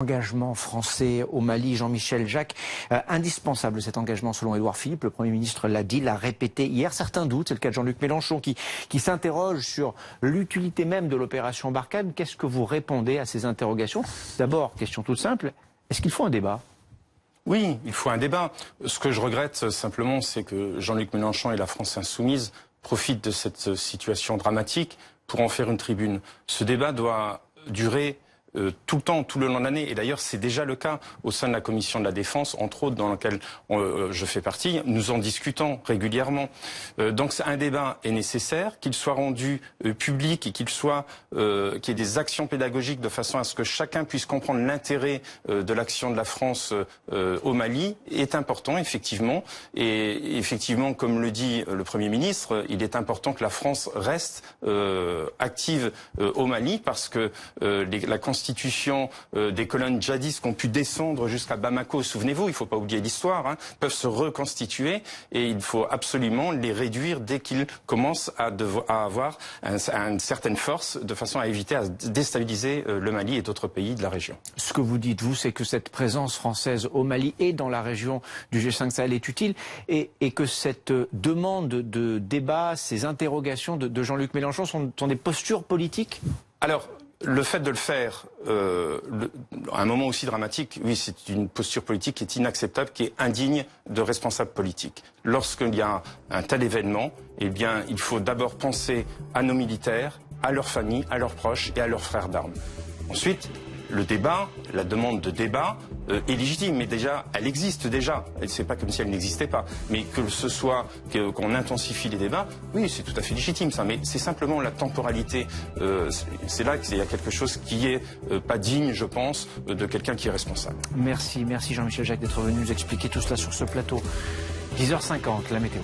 Engagement français au Mali, Jean-Michel Jacques, indispensable cet engagement selon Édouard Philippe, le Premier ministre l'a dit, l'a répété hier. Certains doutent, c'est le cas de Jean-Luc Mélenchon qui s'interroge sur l'utilité même de l'opération Barkhane. Qu'est-ce que vous répondez à ces interrogations? D'abord, question toute simple, est-ce qu'il faut un débat? Oui, il faut un débat. Ce que je regrette simplement, c'est que Jean-Luc Mélenchon et la France insoumise profitent de cette situation dramatique pour en faire une tribune. Ce débat doit durer tout le temps, tout le long de l'année. Et d'ailleurs, c'est déjà le cas au sein de la Commission de la Défense, entre autres, dans laquelle je fais partie. Nous en discutons régulièrement. Donc un débat est nécessaire, qu'il soit rendu public et qu'il y ait des actions pédagogiques de façon à ce que chacun puisse comprendre l'intérêt de l'action de la France au Mali est important, effectivement. Et effectivement, comme le dit le Premier ministre, il est important que la France reste active au Mali parce que la constitution des colonnes djihadistes qui ont pu descendre jusqu'à Bamako, souvenez-vous, il ne faut pas oublier l'histoire, peuvent se reconstituer et il faut absolument les réduire dès qu'ils commencent à avoir une certaine force de façon à éviter à déstabiliser le Mali et d'autres pays de la région. Ce que vous dites, vous, c'est que cette présence française au Mali et dans la région du G5 Sahel est utile et que cette demande de débat, ces interrogations de Jean-Luc Mélenchon sont des postures politiques? Alors, le fait de le faire à un moment aussi dramatique, oui, c'est une posture politique qui est inacceptable, qui est indigne de responsables politiques. Lorsqu'il y a un tel événement, eh bien, il faut d'abord penser à nos militaires, à leurs familles, à leurs proches et à leurs frères d'armes. Ensuite, le débat, la demande de débat est légitime, mais déjà, elle existe déjà. C'est pas comme si elle n'existait pas. Mais que ce soit qu'on intensifie les débats, oui, c'est tout à fait légitime ça. Mais c'est simplement la temporalité. C'est là qu'il y a quelque chose qui est pas digne, je pense, de quelqu'un qui est responsable. Merci Jean-Michel Jacques d'être venu nous expliquer tout cela sur ce plateau. 10h50, la météo.